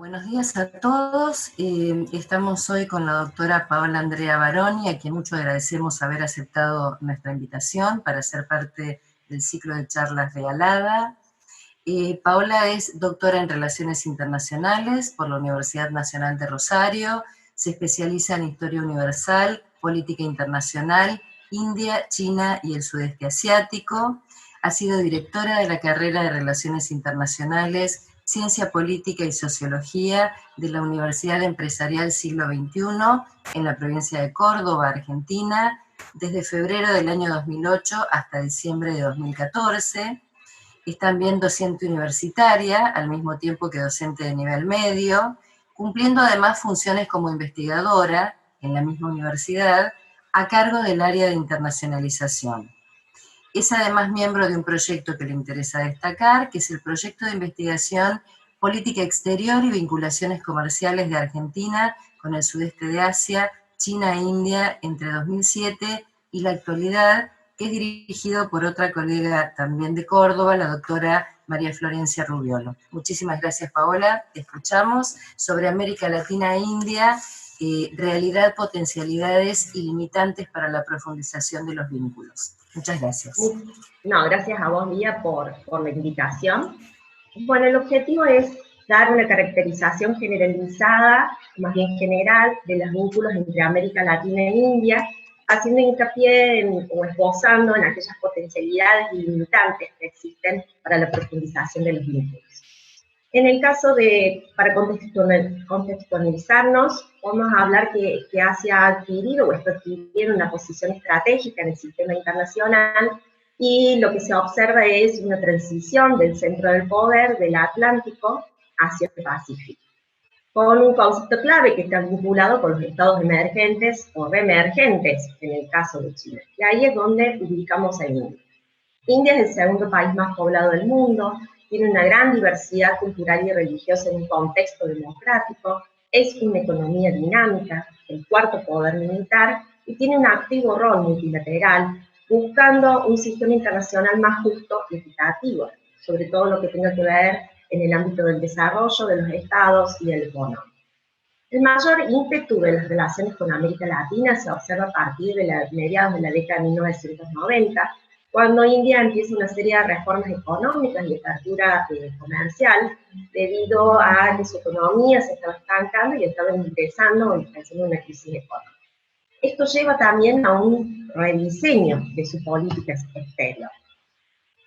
Buenos días a todos. Estamos hoy con la doctora Paola Andrea Baroni, a quien mucho agradecemos haber aceptado nuestra invitación para ser parte del ciclo de charlas regalada. Paola es doctora en Relaciones Internacionales por la Universidad Nacional de Rosario, se especializa en Historia Universal, Política Internacional, India, China y el Sudeste Asiático. Ha sido directora de la carrera de Relaciones Internacionales, Ciencia Política y Sociología de la Universidad Empresarial Siglo XXI en la provincia de Córdoba, Argentina, desde febrero del año 2008 hasta diciembre de 2014. Es también docente universitaria, al mismo tiempo que docente de nivel medio, cumpliendo además funciones como investigadora en la misma universidad, a cargo del área de internacionalización. Es además miembro de un proyecto que le interesa destacar, que es el proyecto de investigación Política Exterior y Vinculaciones Comerciales de Argentina con el Sudeste de Asia, China e India entre 2007 y la actualidad, que es dirigido por otra colega también de Córdoba, la doctora María Florencia Rubiolo. Muchísimas gracias, Paola. Te escuchamos sobre América Latina e India, realidad, potencialidades y limitantes para la profundización de los vínculos. Muchas gracias. No, gracias a vos, Mía, por la invitación. Bueno, el objetivo es dar una caracterización generalizada, más bien general, de los vínculos entre América Latina e India, haciendo hincapié o esbozando en aquellas potencialidades y limitantes que existen para la profundización de los vínculos. En el caso para contextualizarnos, podemos hablar que Asia ha adquirido o está adquiriendo una posición estratégica en el sistema internacional, y lo que se observa es una transición del centro del poder del Atlántico hacia el Pacífico, con un concepto clave que está vinculado con los estados emergentes o reemergentes, en el caso de China. Y ahí es donde ubicamos a India. India es el segundo país más poblado del mundo, tiene una gran diversidad cultural y religiosa en un contexto democrático, es una economía dinámica, el cuarto poder militar, y tiene un activo rol multilateral, buscando un sistema internacional más justo y equitativo, sobre todo lo que tenga que ver en el ámbito del desarrollo de los estados y el económico. El mayor ímpetu de las relaciones con América Latina se observa a partir de mediados de la década de 1990, cuando India empieza una serie de reformas económicas y apertura comercial, debido a que su economía se estaba estancando y estaba ingresando en una crisis económica. Esto lleva también a un rediseño de su política exterior.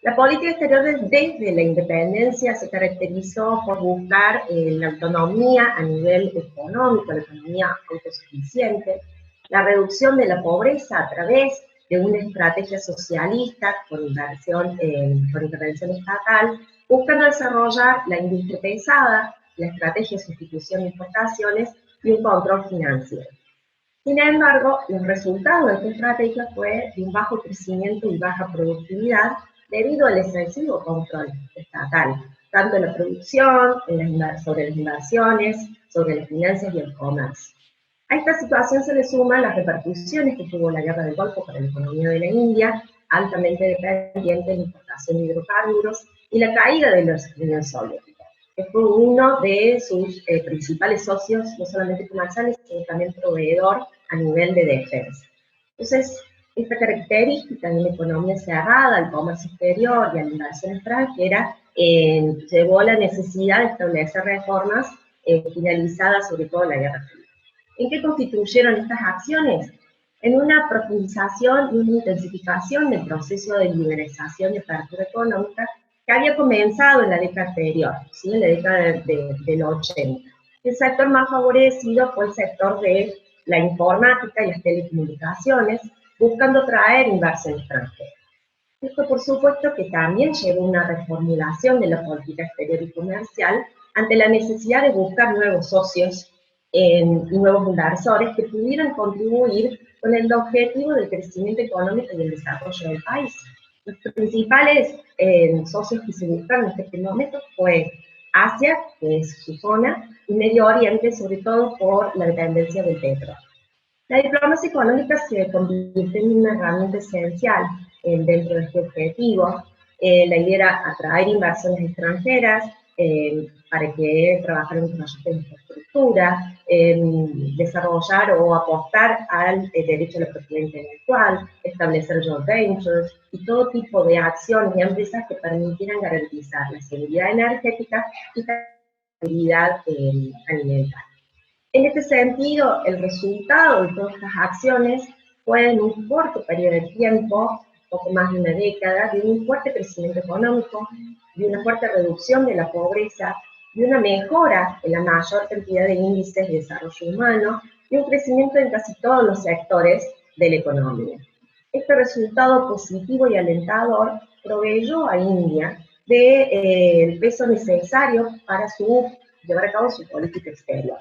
La política exterior desde la independencia se caracterizó por buscar la autonomía a nivel económico, la autonomía autosuficiente, la reducción de la pobreza a través de una estrategia socialista con intervención estatal, buscando desarrollar la industria pesada, la estrategia de sustitución de importaciones y un control financiero. Sin embargo, los resultados de esta estrategia fue de un bajo crecimiento y baja productividad debido al excesivo control estatal, tanto en la producción, sobre las inversiones, sobre las finanzas y el comercio. A esta situación se le suman las repercusiones que tuvo la Guerra del Golfo para la economía de la India, altamente dependiente de la importación de hidrocarburos, y la caída de la Unión Soviética, que fue uno de sus principales socios, no solamente comerciales, sino también proveedor a nivel de defensa. Entonces, esta característica de una economía cerrada al comercio exterior y a la inversión extranjera llevó a la necesidad de establecer reformas finalizadas sobre todo en la Guerra Fría. ¿En qué constituyeron estas acciones? En una profundización y una intensificación del proceso de liberalización y apertura económica que había comenzado en la década anterior, ¿sí? En la década del 80. El sector más favorecido fue el sector de la informática y las telecomunicaciones, buscando traer inversión extranjera. Esto, por supuesto, que también llevó a una reformulación de la política exterior y comercial ante la necesidad de buscar nuevos socios y nuevos inversores que pudieran contribuir con el objetivo del crecimiento económico y el desarrollo del país. Los principales socios que se buscaron en este momento fue Asia, que es su zona, y Medio Oriente, sobre todo por la dependencia del petróleo. La diplomacia económica se convirtió en una herramienta esencial dentro de este objetivo. La idea era atraer inversiones extranjeras, para que trabajar en proyectos de infraestructura, desarrollar o apostar al derecho a la propiedad intelectual, establecer joint ventures y todo tipo de acciones y empresas que permitieran garantizar la seguridad energética y la seguridad alimentaria. En este sentido, el resultado de todas estas acciones fue en un corto periodo de tiempo, poco más de una década, de un fuerte crecimiento económico, de una fuerte reducción de la pobreza, de una mejora en la mayor cantidad de índices de desarrollo humano y un crecimiento en casi todos los sectores de la economía. Este resultado positivo y alentador proveyó a India del peso necesario para llevar a cabo su política exterior.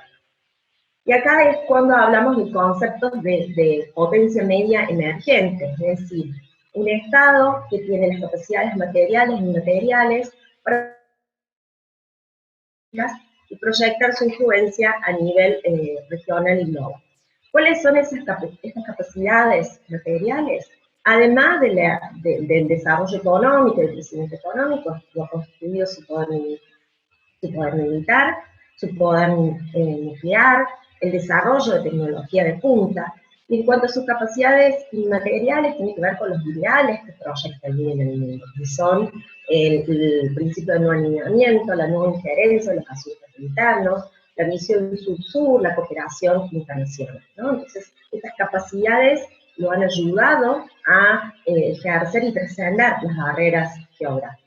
Y acá es cuando hablamos de conceptos de potencia media emergente, es decir, un Estado que tiene las capacidades materiales y inmateriales para y proyectar su influencia a nivel regional y global. ¿Cuáles son estas capacidades materiales? Además del desarrollo económico, del crecimiento económico, lo ha constituido su poder militar, su poder nuclear, el desarrollo de tecnología de punta. Y en cuanto a sus capacidades inmateriales, tiene que ver con los ideales que proyecta el bien en el mundo, que son el principio de no alineamiento, la no injerencia en los asuntos internos, la visión sur-sur, la cooperación internacional, ¿no? Entonces, estas capacidades lo han ayudado a ejercer y trascender las barreras geográficas.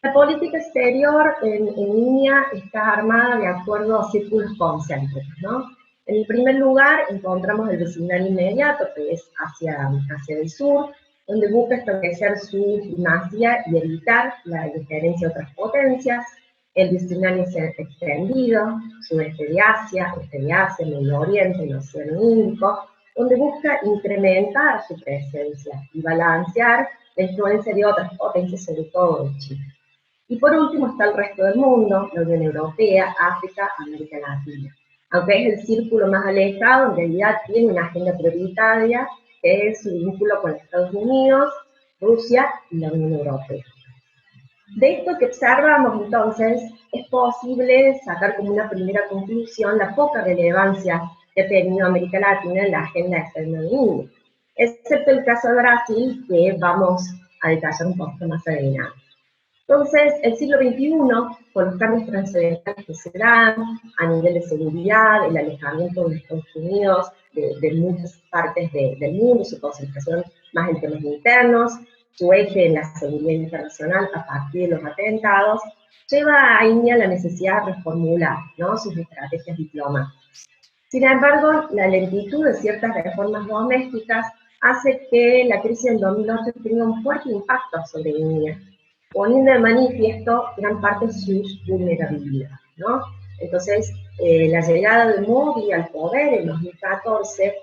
La política exterior en India está armada de acuerdo a círculos concéntricos, ¿no? En el primer lugar encontramos el vecindario inmediato, que es hacia el sur, donde busca establecer su primacía y evitar la injerencia de otras potencias. El vecindario extendido, sudeste de Asia, este de Asia, Medio Oriente, el Océano Índico, donde busca incrementar su presencia y balancear la influencia de otras potencias, sobre todo de China. Y por último está el resto del mundo, la Unión Europea, África, América Latina. Aunque es el círculo más alejado, en realidad tiene una agenda prioritaria, que es su vínculo con Estados Unidos, Rusia y la Unión Europea. De esto que observamos, entonces, es posible sacar como una primera conclusión la poca relevancia que ha tenido América Latina en la agenda externa de India, excepto el caso de Brasil, que vamos a detallar un poquito más adelante. Entonces, el siglo XXI, con los cambios trascendentales que se dan a nivel de seguridad, el alejamiento de Estados Unidos de muchas partes del mundo, su concentración más en temas internos, su eje en la seguridad internacional a partir de los atentados, lleva a India la necesidad de reformular, ¿no?, sus estrategias diplomáticas. Sin embargo, la lentitud de ciertas reformas domésticas hace que la crisis del 2008 tenga un fuerte impacto sobre India, poniendo de manifiesto gran parte de sus vulnerabilidades, ¿no? Entonces, la llegada de Modi al poder en 2014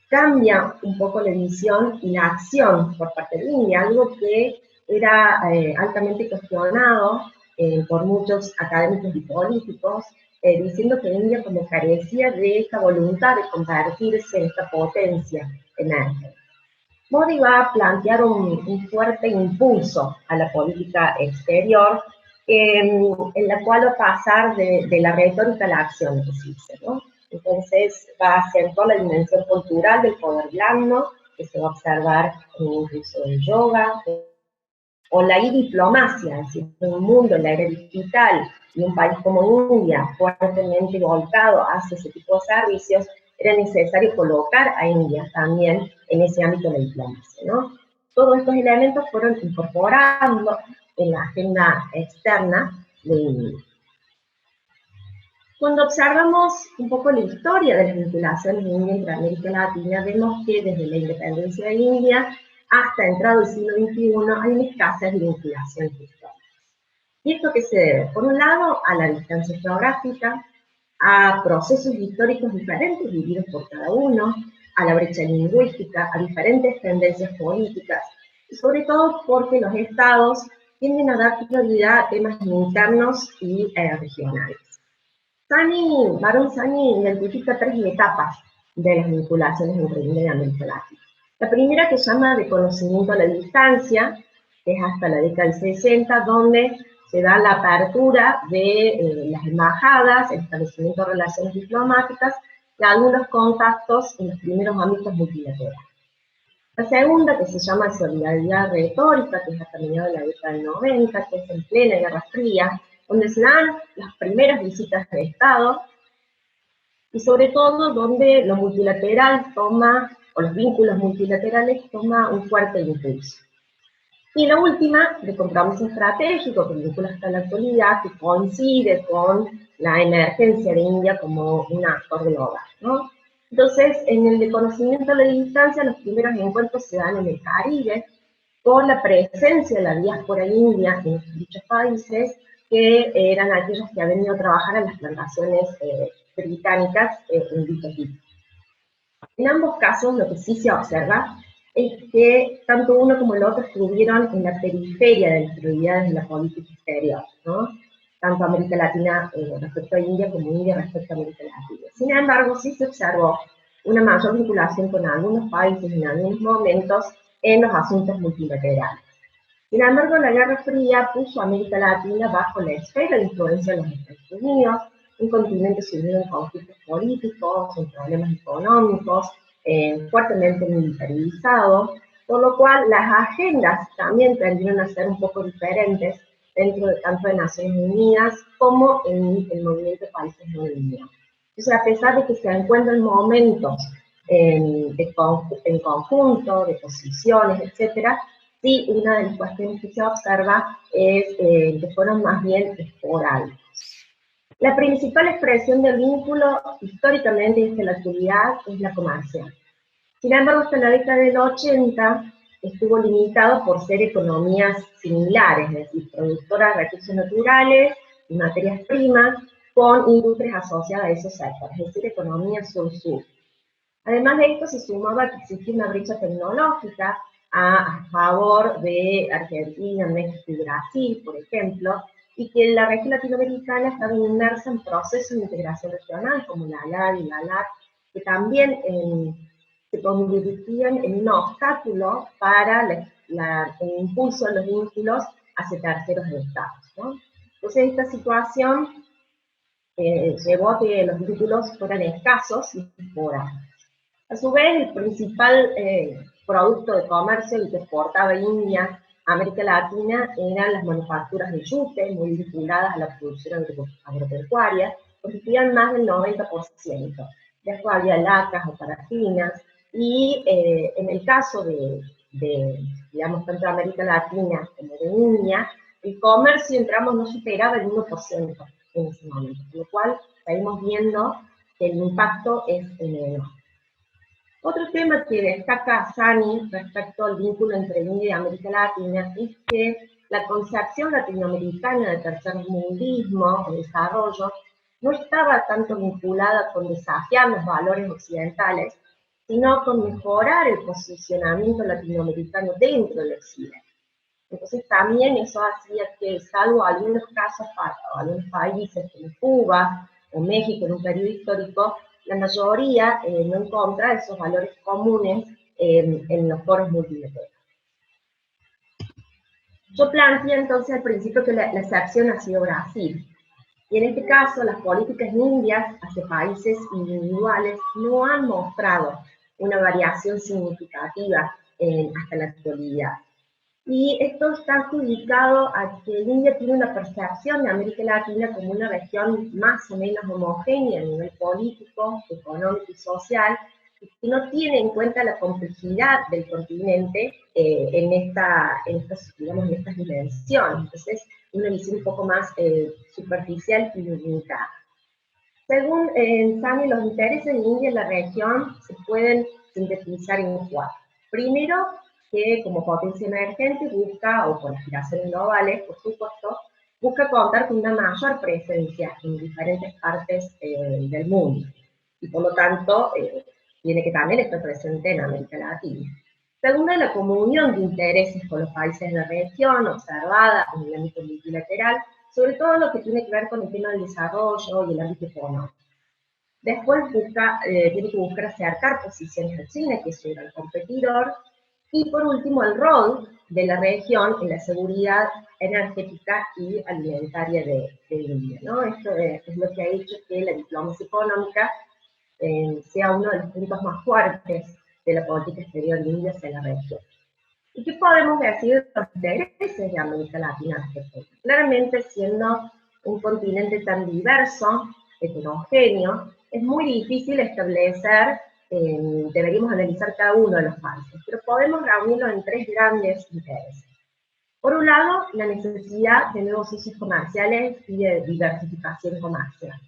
cambia un poco la visión y la acción por parte de India, algo que era altamente cuestionado por muchos académicos y políticos, diciendo que India como carecía de esta voluntad de convertirse en esta potencia emergente. Modi va a plantear un fuerte impulso a la política exterior, en la cual va a pasar de la retórica a la acción, que se dice, ¿no? Entonces va a acentuar la dimensión cultural del poder blando, que se va a observar en el uso del yoga, o la diplomacia, es decir, un mundo en la era digital y un país como India fuertemente volcado hacia ese tipo de servicios, era necesario colocar a India también en ese ámbito de la diplomacia, ¿no? Todos estos elementos fueron incorporando en la agenda externa de India. Cuando observamos un poco la historia de las vinculaciones de India entre América Latina, vemos que desde la independencia de India hasta entrado el siglo XXI hay una escasez de vinculaciones históricas. ¿Y esto qué se debe? Por un lado, a la distancia geográfica, a procesos históricos diferentes vividos por cada uno, a la brecha lingüística, a diferentes tendencias políticas, y sobre todo porque los estados tienden a dar prioridad a temas internos y regionales. Barón Sani identifica tres etapas de las vinculaciones entre India y América Latina. La primera, que se llama de conocimiento a la distancia, que es hasta la década del 60, donde se da la apertura de las embajadas, el establecimiento de relaciones diplomáticas y algunos contactos en los primeros ámbitos multilaterales. La segunda, que se llama solidaridad retórica, que es a mediados de la década del 90, que es en plena Guerra Fría, donde se dan las primeras visitas de Estado, y sobre todo donde lo multilateral toma, o los vínculos multilaterales toma un fuerte impulso. Y la última, de compromiso estratégico, que vincula hasta la actualidad, que coincide con la emergencia de India como un actor global, ¿no? Entonces, en el de conocimiento a la distancia, los primeros encuentros se dan en el Caribe, por la presencia de la diáspora india en dichos países, que eran aquellos que habían ido a trabajar en las plantaciones británicas en dichos sitios. En ambos casos, lo que sí se observa es que tanto uno como el otro estuvieron en la periferia de las prioridades de la política exterior, ¿no? Tanto América Latina respecto a India como India respecto a América Latina. Sin embargo, sí se observó una mayor vinculación con algunos países en algunos momentos en los asuntos multilaterales. Sin embargo, la Guerra Fría puso a América Latina bajo la esfera de influencia de los Estados Unidos, un continente sumido en conflictos políticos, en problemas económicos, fuertemente militarizado, por lo cual las agendas también tendieron a ser un poco diferentes dentro de tanto de Naciones Unidas como en el movimiento de países no alineados. Entonces, a pesar de que se encuentran momentos en conjunto, de posiciones, etcétera, sí, una de las cuestiones que se observa es que fueron más bien esporádicos. La principal expresión del vínculo, históricamente y desde la actualidad, es la comercial. Sin embargo, hasta la década del 80 estuvo limitado por ser economías similares, es decir, productoras de recursos naturales y materias primas, con industrias asociadas a esos sectores, es decir, economía sur-sur. Además de esto, se sumaba que existía una brecha tecnológica a favor de Argentina, México y Brasil, por ejemplo, y que la región latinoamericana estaba inmersa en procesos de integración regional, como la ALAD y la ALAC, que también se convertían en un obstáculo para el impulso de los vínculos hacia terceros estados, ¿no? Entonces, esta situación llevó a que los vínculos fueran escasos y temporales. A su vez, el principal producto de comercio que exportaba India a América Latina eran las manufacturas de yute, muy vinculadas a la producción agropecuaria, constituían más del 90%. Después había lacas o parafinas, y en el caso digamos, tanto de América Latina como de India, el comercio entre ambos no superaba el 1% en ese momento, con lo cual seguimos viendo que el impacto es enorme. Otro tema que destaca Sani respecto al vínculo entre India y América Latina es que la concepción latinoamericana de tercermundismo o desarrollo no estaba tanto vinculada con desafiar los valores occidentales, sino con mejorar el posicionamiento latinoamericano dentro del occidente. Entonces también eso hacía que, salvo algunos casos, algunos países como Cuba o México en un periodo histórico, la mayoría no encuentra esos valores comunes en los foros multilaterales. Yo planteé entonces al principio que la excepción ha sido Brasil, y en este caso las políticas indias hacia países individuales no han mostrado una variación significativa hasta la actualidad. Y esto está adjudicado a que India tiene una percepción de América Latina como una región más o menos homogénea a nivel político, económico y social, y que no tiene en cuenta la complejidad del continente en estas dimensiones. Entonces, una visión un poco más superficial y limitada. Según Sani, los intereses de India en la región se pueden sintetizar en cuatro. Primero, que como potencia emergente busca, o con aspiraciones globales, por supuesto, busca contar con una mayor presencia en diferentes partes del mundo. Y por lo tanto, tiene que también estar presente en América Latina. Segundo, la comunión de intereses con los países de la región, observada en el ámbito multilateral, sobre todo lo que tiene que ver con el tema del desarrollo y el ámbito económico. Después tiene que buscar acercar posiciones a China, que es su gran competidor, Y por último, el rol de la región en la seguridad energética y alimentaria de India, ¿no? Esto es lo que ha hecho que la diplomacia económica sea uno de los puntos más fuertes de la política exterior de India hacia la región. ¿Y qué podemos decir de los intereses de América Latina al respecto? Claramente, siendo un continente tan diverso, heterogéneo, es muy difícil establecer, deberíamos analizar cada uno de los países, pero podemos reunirlo en tres grandes intereses. Por un lado, la necesidad de nuevos socios comerciales y de diversificación comercial,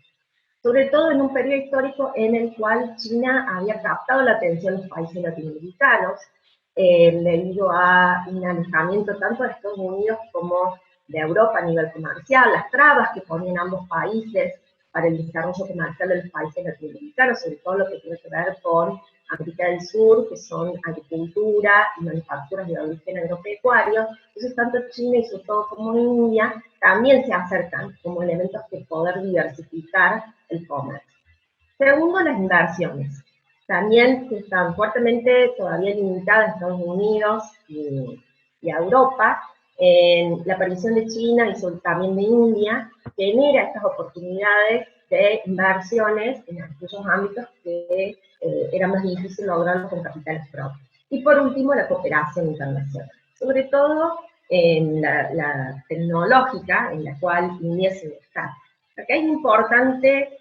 sobre todo en un periodo histórico en el cual China había captado la atención de los países latinoamericanos, debido a un alejamiento tanto de Estados Unidos como de Europa a nivel comercial, las trabas que ponían ambos países para el desarrollo comercial de los países latinoamericanos, sobre todo lo que tiene que ver con América del Sur, que son agricultura y manufacturas de origen agropecuario. Entonces, tanto China y sobre todo como India también se acercan como elementos de poder diversificar el comercio. Segundo, las inversiones. También están fuertemente todavía limitadas a Estados Unidos y a Europa. En la aparición de China y también de India genera estas oportunidades de inversiones en aquellos ámbitos que era más difícil lograrlo con capitales propios. Y por último, la cooperación internacional. Sobre todo en la tecnológica, en la cual India se destaca. Acá es importante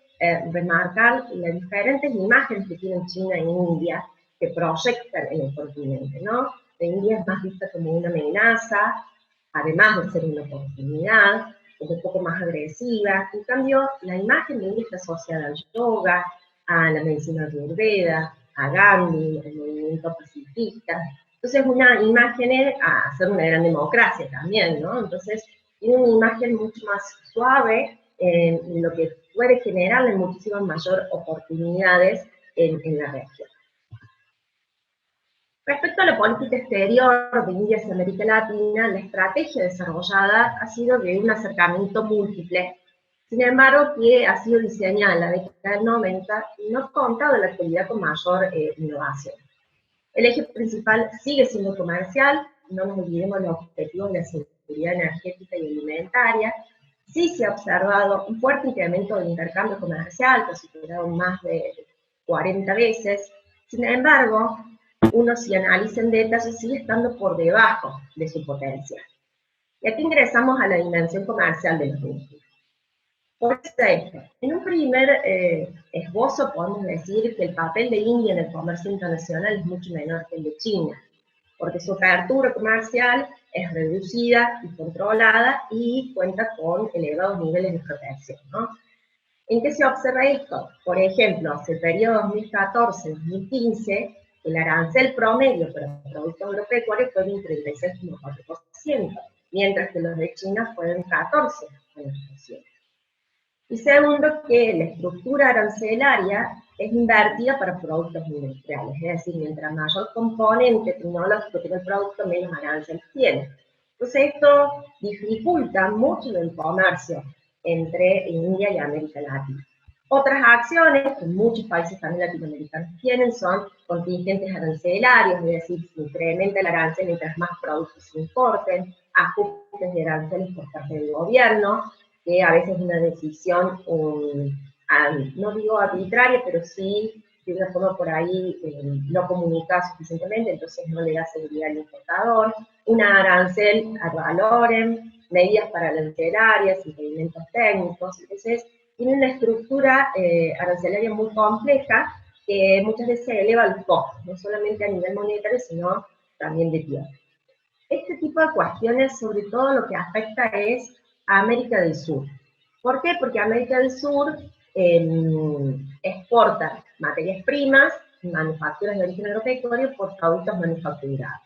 remarcar las diferentes imágenes que tienen China e India que proyectan en el continente, ¿no? La India es más vista como una amenaza, además de ser una oportunidad, como un poco más agresiva. En cambio, la imagen de India está asociada al yoga, a la medicina ayurveda, a Gandhi, al movimiento pacifista. Entonces, una imagen a ser una gran democracia también, ¿no? Entonces, tiene una imagen mucho más suave, lo que puede generarle muchísimas mayores oportunidades en la región. Respecto a la política exterior de India hacia América Latina, la estrategia desarrollada ha sido de un acercamiento múltiple, sin embargo, que ha sido diseñada en la década del 90 y no ha contado en la actualidad con mayor innovación. El eje principal sigue siendo comercial, no nos olvidemos los objetivos de la seguridad energética y alimentaria. Sí se ha observado un fuerte incremento del intercambio comercial, que ha superado más de 40 veces. Sin embargo, uno si analiza en detalle sigue estando por debajo de su potencial. Y aquí ingresamos a la dimensión comercial de los mismos. ¿Por qué esto? En un primer esbozo podemos decir que el papel de India en el comercio internacional es mucho menor que el de China, porque su apertura comercial es reducida y controlada y cuenta con elevados niveles de protección, ¿no? ¿En qué se observa esto? Por ejemplo, hacia el periodo 2014-2015, el arancel promedio para productos agropecuarios fue de un 36,4%, mientras que los de China fue de un 14,1%. Y segundo, que la estructura arancelaria es invertida para productos industriales, es decir, mientras mayor componente tecnológico tiene el producto, menos arancel tiene. Entonces esto dificulta mucho el comercio entre India y América Latina. Otras acciones que muchos países también latinoamericanos tienen son contingentes arancelarios, es decir, se incrementa el arancel mientras más productos se importen, ajustes de aranceles por parte del gobierno, que a veces es una decisión, no digo arbitraria, pero sí de una forma por ahí no comunicada suficientemente, entonces no le da seguridad al importador, una arancel ad valorem, medidas para arancelarias, impedimentos técnicos. Entonces tiene una estructura arancelaria muy compleja que muchas veces eleva los costos, no solamente a nivel monetario, sino también de tierra. Este tipo de cuestiones, sobre todo lo que afecta es a América del Sur. ¿Por qué? Porque América del Sur exporta materias primas, manufacturas de origen agropecuario por productos manufacturados.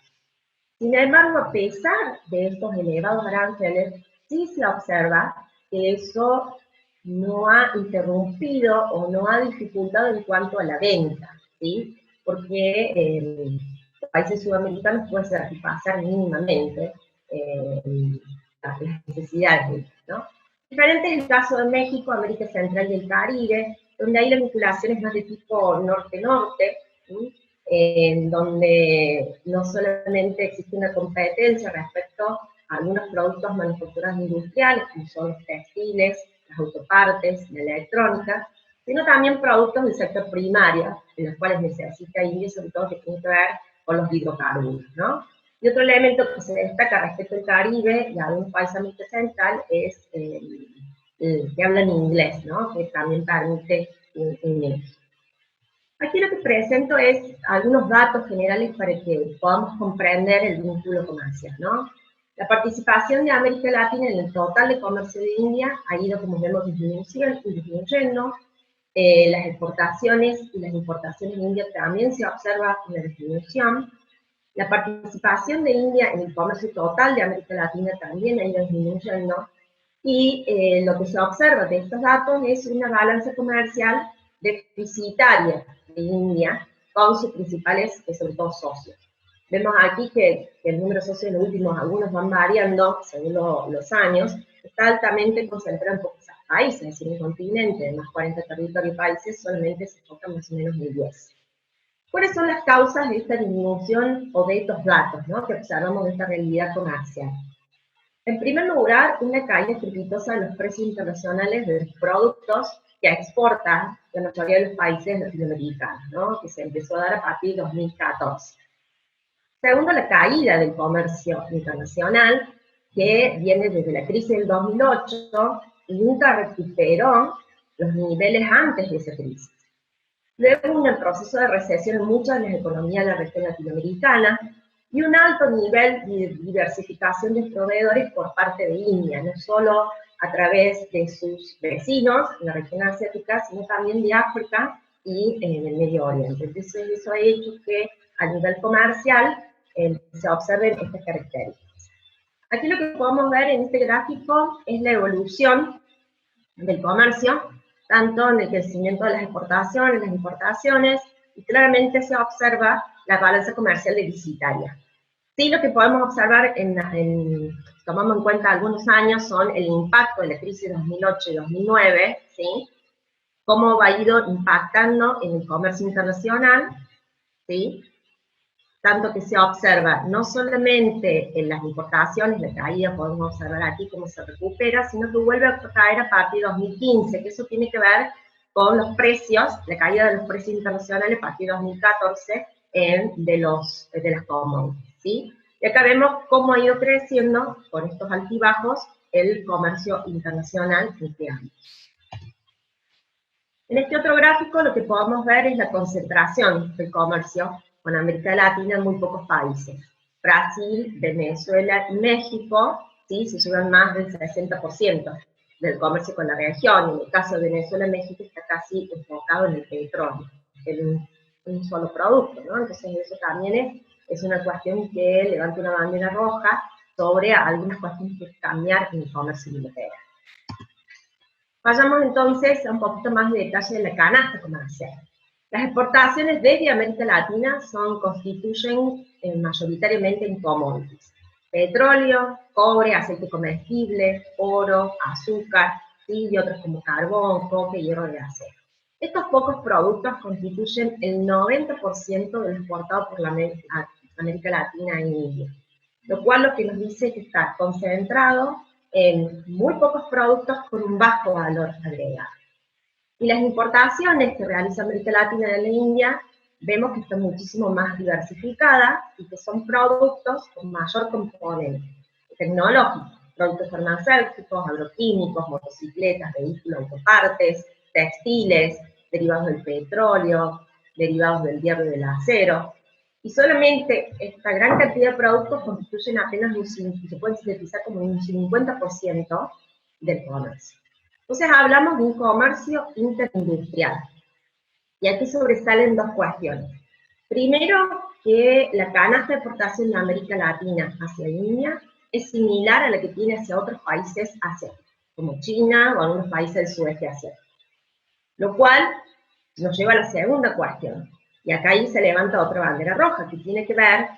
Sin embargo, a pesar de estos elevados aranceles, sí se observa que eso no ha interrumpido o no ha dificultado en cuanto a la venta, ¿sí? Porque los países sudamericanos pueden satisfacer mínimamente las necesidades, ¿no? Diferente es el caso de México, América Central y el Caribe, donde hay la vinculación es más de tipo norte-norte, ¿sí? en donde no solamente existe una competencia respecto a algunos productos manufacturados industriales, como son los textiles, las autopartes, la electrónica, sino también productos del sector primario, en los cuales necesita India, sobre todo que tiene que ver con los hidrocarburos, ¿no? Y otro elemento que se destaca respecto al Caribe y a algunos países de América Central es que hablan inglés, ¿no? Que también permite unir. Aquí lo que presento es algunos datos generales para que podamos comprender el vínculo comercial, ¿no? La participación de América Latina en el total de comercio de India ha ido, como vemos, disminuyendo. Las exportaciones y las importaciones de India también se observa una disminución. La participación de India en el comercio total de América Latina también ha ido disminuyendo. Y lo que se observa de estos datos es una balanza comercial deficitaria de India con sus principales, sobre todo, socios. Vemos aquí que el número de socios en los últimos, algunos van variando según los años, está altamente concentrado en pocos países, es decir, un continente de más 40 territorios y países, solamente se enfocan más o menos en 10. ¿Cuáles son las causas de esta disminución o de estos datos, ¿no?, que observamos de esta realidad comercial? En primer lugar, una caída estrepitosa de los precios internacionales de los productos que exportan la mayoría de los países latinoamericanos, ¿no?, que se empezó a dar a partir de 2014. Segundo, la caída del comercio internacional, que viene desde la crisis del 2008 y nunca recuperó los niveles antes de esa crisis. Luego, un proceso de recesión en muchas de las economías de la región latinoamericana y un alto nivel de diversificación de proveedores por parte de India, no solo a través de sus vecinos en la región asiática, sino también de África y en el Medio Oriente. Entonces, eso ha hecho que a nivel comercial se observen estas características. Aquí lo que podemos ver en este gráfico es la evolución del comercio, tanto en el crecimiento de las exportaciones, las importaciones, y claramente se observa la balanza comercial deficitaria. Sí, lo que podemos observar, tomando en cuenta algunos años, son el impacto de la crisis de 2008 y 2009, ¿sí?, cómo va ido impactando en el comercio internacional, ¿sí?, tanto que se observa no solamente en las importaciones, la caída podemos observar aquí cómo se recupera, sino que vuelve a caer a partir de 2015, que eso tiene que ver con los precios, la caída de los precios internacionales a partir de 2014 de las commodities, ¿sí? Y acá vemos cómo ha ido creciendo, con estos altibajos, el comercio internacional en este año. En este otro gráfico lo que podemos ver es la concentración del comercio con América Latina en muy pocos países. Brasil, Venezuela y México, ¿sí?, se llevan más del 60% del comercio con la región, y en el caso de Venezuela y México está casi enfocado en el petróleo, en un solo producto, ¿no? Entonces eso también es una cuestión que levanta una bandera roja sobre algunas cuestiones que cambiar en el comercio bilateral. Vayamos entonces a un poquito más de detalle de la canasta comercial. Las exportaciones desde América Latina constituyen mayoritariamente en commodities: petróleo, cobre, aceite comestible, oro, azúcar, ¿sí?, y otros como carbón, coque, hierro de acero. Estos pocos productos constituyen el 90% de lo exportado por la América Latina en India, lo cual lo que nos dice es que está concentrado en muy pocos productos con un bajo valor agregado. Y las importaciones que realiza América Latina de la India, vemos que están muchísimo más diversificadas y que son productos con mayor componente tecnológico, productos farmacéuticos, agroquímicos, motocicletas, vehículos, autopartes, textiles, derivados del petróleo, derivados del hierro y del acero. Y solamente esta gran cantidad de productos constituyen apenas se pueden sintetizar como un 50% del comercio. Entonces hablamos de un comercio interindustrial. Y aquí sobresalen dos cuestiones. Primero, que la canasta de exportación de América Latina hacia India es similar a la que tiene hacia otros países asiáticos, como China o algunos países del sudeste asiático. Lo cual nos lleva a la segunda cuestión. Y acá ahí se levanta otra bandera roja, que tiene que ver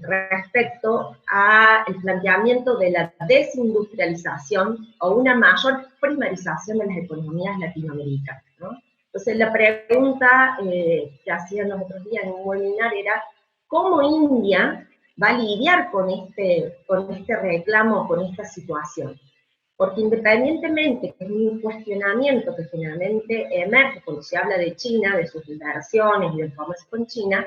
respecto al planteamiento de la desindustrialización o una mayor primarización de las economías latinoamericanas, ¿no? Entonces la pregunta que hacían los otros días en un webinar era, ¿cómo India va a lidiar con este reclamo, con esta situación? Porque independientemente que es un cuestionamiento que generalmente emerge cuando se habla de China, de sus inversiones y del comercio con China,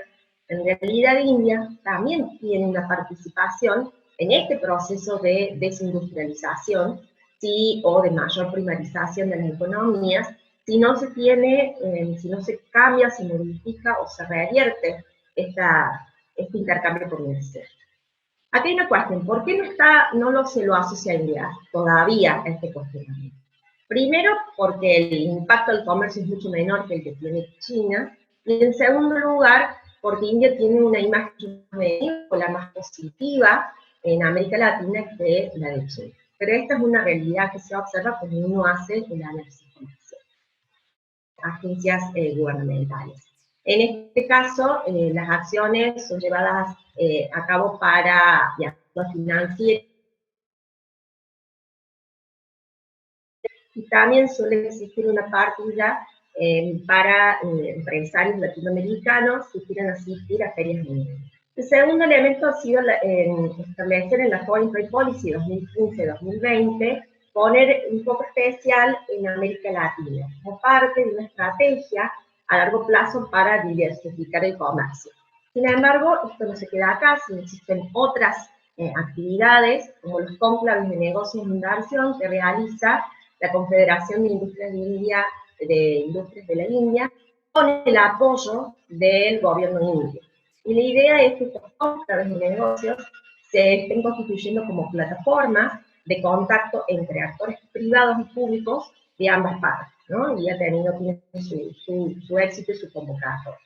en realidad India también tiene una participación en este proceso de desindustrialización, ¿sí? O de mayor primarización de las economías, si no se tiene, si no se cambia, se modifica o se revierte este intercambio comercial. Aquí hay una cuestión, ¿por qué se lo asocia a India todavía a este cuestionamiento? Primero, porque el impacto del comercio es mucho menor que el que tiene China, y en segundo lugar, porque India tiene una imagen más positiva en América Latina que la de China. Pero esta es una realidad que se observa cuando uno hace el análisis comercial. Agencias gubernamentales. En este caso, las acciones son llevadas a cabo para financieros, y también suele existir una partida para empresarios latinoamericanos que quieran asistir a ferias mundiales. El segundo elemento ha sido establecer en la Foreign Trade Policy 2015-2020 poner un foco especial en América Latina, como parte de una estrategia a largo plazo para diversificar el comercio. Sin embargo, esto no se queda acá, sino existen otras actividades, como los cónclaves de negocios e inversión que realiza la Confederación de Industrias de la India, con el apoyo del gobierno indio. Y la idea es que estos cónclaves de negocios se estén constituyendo como plataformas de contacto entre actores privados y públicos de ambas partes, ¿no? Y ha tenido su éxito y su convocatoria.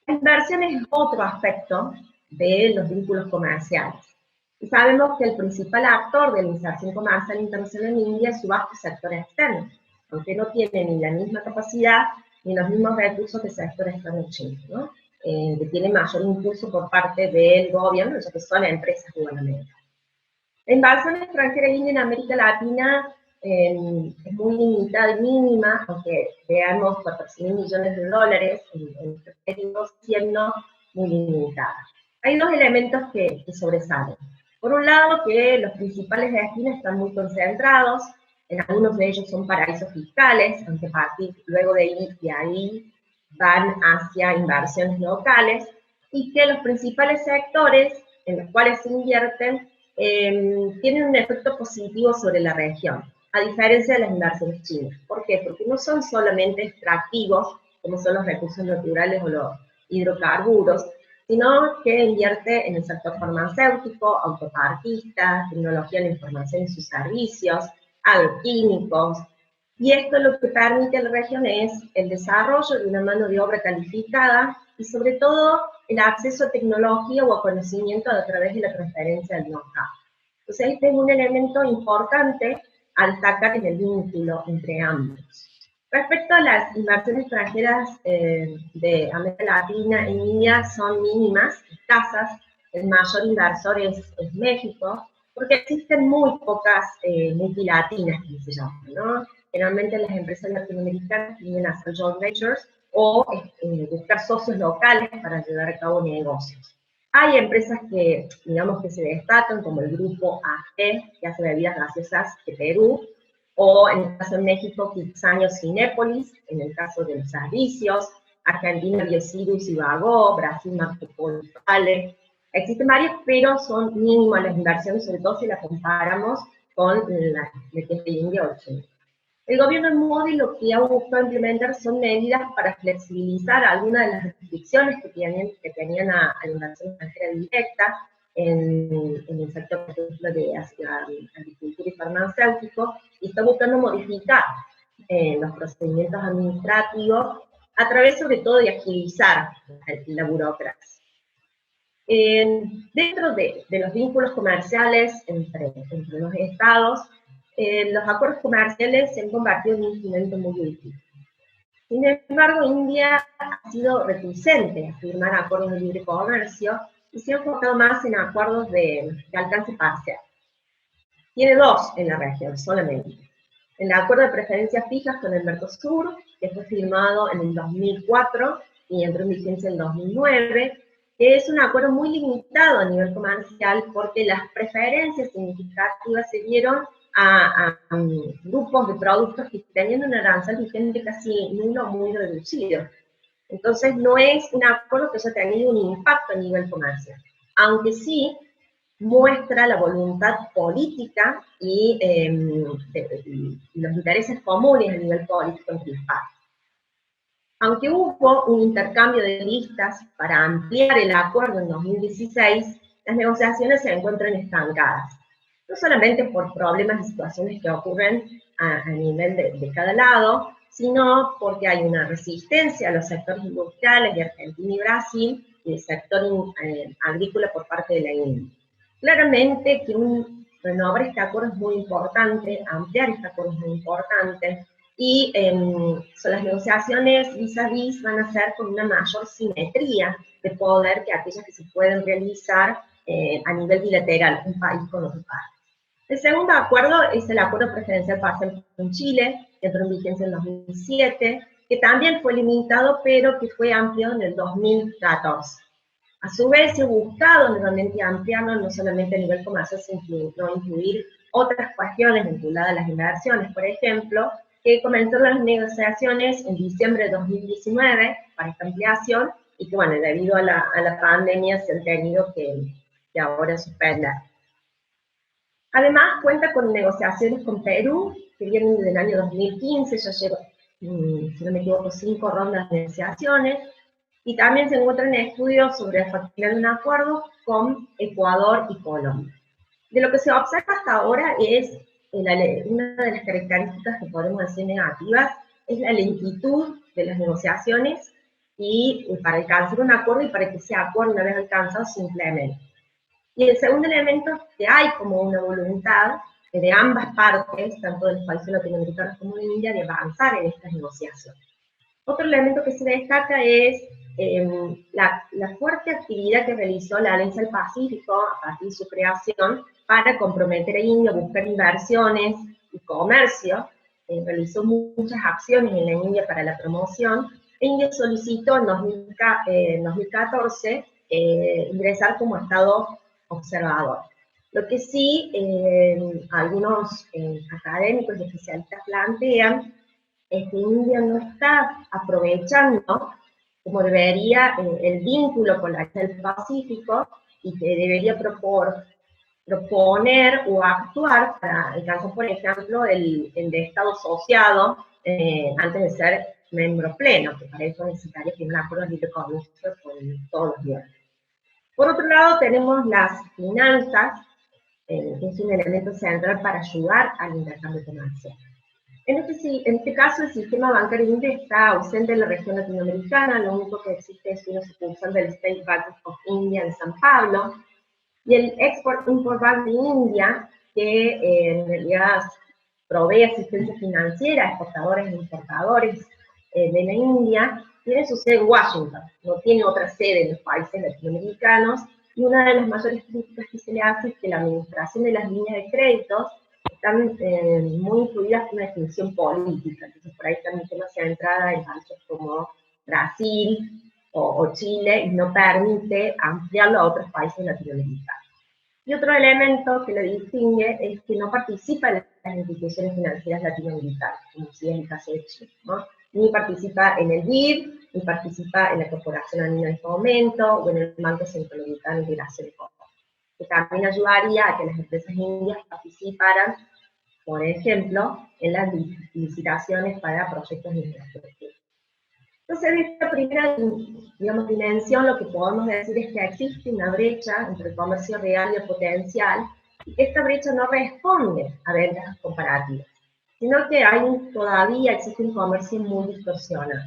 La inversión es otro aspecto de los vínculos comerciales. Y sabemos que el principal actor de la inserción comercial internacional en India es su vasto sector externo, aunque no tiene ni la misma capacidad ni los mismos recursos que el sector externo chino, ¿no? Que tiene mayor impulso por parte del gobierno, ya que son empresas gubernamentales. La inversión extranjera india en América Latina es muy limitada y mínima, aunque veamos 14.000 millones de dólares en este periodo, siendo muy limitada. Hay dos elementos que sobresalen. Por un lado, que los principales destinos están muy concentrados, en algunos de ellos son paraísos fiscales, aunque luego de ahí van hacia inversiones locales, y que los principales sectores en los cuales se invierten tienen un efecto positivo sobre la región, a diferencia de las inversiones chinas. ¿Por qué? Porque no son solamente extractivos, como son los recursos naturales o los hidrocarburos, sino que invierte en el sector farmacéutico, autopartistas, tecnología de la información y sus servicios, agroquímicos, y esto lo que permite a la región es el desarrollo de una mano de obra calificada y sobre todo el acceso a tecnología o a conocimiento a través de la transferencia del know-how. Entonces este es un elemento importante a destacar en el vínculo entre ambos. Respecto a las inversiones extranjeras de América Latina en India son mínimas, escasas. El mayor inversor es México, porque existen muy pocas multilatinas, que se llaman, ¿no? Generalmente las empresas latinoamericanas tienden a hacer joint ventures o buscar socios locales para llevar a cabo negocios. Hay empresas que, digamos, que se destacan, como el grupo AG, que hace bebidas gaseosas de Perú, o en el caso de México, Kitsania Cinépolis, en el caso de los servicios, Argentina Biocidos y Vago, Brasil Marco Polo Vale. Existen varios, pero son mínimas las inversiones, sobre todo si las comparamos con la que es de India o China. El gobierno de Modi lo que ha buscado implementar son medidas para flexibilizar algunas de las restricciones que tenían a la inversión extranjera directa en el sector, por ejemplo, de agricultura y farmacéutico, y está buscando modificar los procedimientos administrativos a través, sobre todo, de agilizar la burocracia. Dentro de los vínculos comerciales entre los estados, los acuerdos comerciales se han convertido en un instrumento muy útil. Sin embargo, India ha sido reticente a firmar acuerdos de libre comercio y se ha enfocado más en acuerdos de alcance parcial. Tiene dos en la región solamente. el acuerdo de preferencias fijas con el Mercosur, que fue firmado en el 2004 y entró en vigencia en 2009, que es un acuerdo muy limitado a nivel comercial porque las preferencias significativas se dieron a grupos de productos que tenían un arancel vigente casi nulo o muy reducido. Entonces no es un acuerdo que haya tenido un impacto a nivel comercial, aunque sí muestra la voluntad política y los intereses comunes a nivel político entre las partes. Aunque hubo un intercambio de listas para ampliar el acuerdo en 2016, las negociaciones se encuentran estancadas, no solamente por problemas y situaciones que ocurren a nivel de cada lado, sino porque hay una resistencia a los sectores industriales de Argentina y Brasil y el sector agrícola por parte de la India. Claramente que renovar este acuerdo es muy importante, ampliar este acuerdo es muy importante, y las negociaciones vis a vis van a ser con una mayor simetría de poder que aquellas que se pueden realizar a nivel bilateral, un país con otro país. El segundo acuerdo es el acuerdo preferencial parcial con Chile, que entró en vigencia en 2007, que también fue limitado, pero que fue ampliado en el 2014. A su vez, se ha buscado nuevamente ampliarlo, no solamente a nivel comercial, sino incluir otras cuestiones vinculadas a las inversiones, por ejemplo, que comenzaron las negociaciones en diciembre de 2019 para esta ampliación, y que, bueno, debido a la pandemia se han tenido que ahora suspender. Además, cuenta con negociaciones con Perú, que vienen desde el año 2015, ya lleva, si no me equivoco, 5 rondas de negociaciones, y también se encuentran estudios sobre facilitar un acuerdo con Ecuador y Colombia. De lo que se observa hasta ahora es, una de las características que podemos decir negativas, es la lentitud de las negociaciones y para alcanzar un acuerdo y para que ese acuerdo, una vez alcanzado, se implemente. Y el segundo elemento es que hay como una voluntad de ambas partes, tanto de los países latinoamericanos como de India, de avanzar en estas negociaciones. Otro elemento que se destaca es la fuerte actividad que realizó la Alianza del Pacífico a partir de su creación para comprometer a India a buscar inversiones y comercio. Realizó muchas acciones en la India para la promoción. India solicitó en 2014 ingresar como Estado observador. Lo que sí algunos académicos y especialistas plantean es que India no está aprovechando como debería el vínculo con la Alianza del Pacífico y que debería proponer o actuar para alcanzar, por ejemplo, el de Estado asociado antes de ser miembro pleno, que para eso necesitaría firmar un acuerdo de libre comercio con todos los niveles. Por otro lado, tenemos las finanzas, que es un elemento central para ayudar al intercambio comercial. En este caso, el sistema bancario indio está ausente en la región latinoamericana, lo único que existe es una sucursal del State Bank of India en San Pablo, y el Export-Import Bank de India, que en realidad provee asistencia financiera a exportadores e importadores de la India, tiene su sede en Washington, no tiene otra sede en los países latinoamericanos, y una de las mayores críticas que se le hace es que la administración de las líneas de créditos están muy influidas por una definición política, entonces por ahí también tiene más centrada en países como Brasil o Chile, y no permite ampliarlo a otros países latinoamericanos. Y otro elemento que lo distingue es que no participa en las instituciones financieras latinoamericanas, como si es el caso de Chile, ¿no? Ni participa en el BID, ni participa en la Corporación Andina de Fomento, o en el Banco Centroamericano de Integración Económica, que también ayudaría a que las empresas indias participaran, por ejemplo, en las licitaciones para proyectos de infraestructura. Entonces, en esta primera, digamos, dimensión, lo que podemos decir es que existe una brecha entre el comercio real y el potencial, y que esta brecha no responde a ventajas comparativas, sino que todavía existe un comercio muy distorsionado.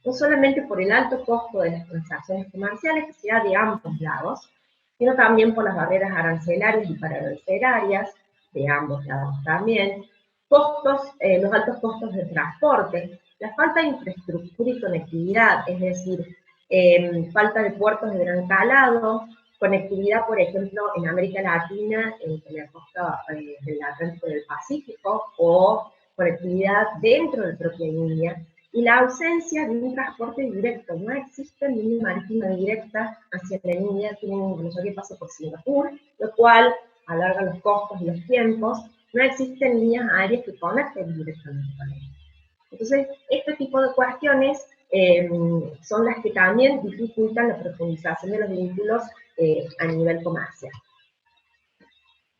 No solamente por el alto costo de las transacciones comerciales, que se da de ambos lados, sino también por las barreras arancelarias y pararancelarias, de ambos lados también, los altos costos de transporte, la falta de infraestructura y conectividad, es decir, falta de puertos de gran calado, conectividad, por ejemplo, en América Latina, en la costa del Atlántico y del Pacífico, o conectividad dentro de la propia India, y la ausencia de un transporte directo. No existe línea marítima directa hacia la India, tienen la mayoría pasa por Singapur, lo cual alarga los costos y los tiempos. No existen líneas aéreas que conecten directamente con ellos. Entonces, este tipo de cuestiones son las que también dificultan la profundización de los vínculos a nivel comercial.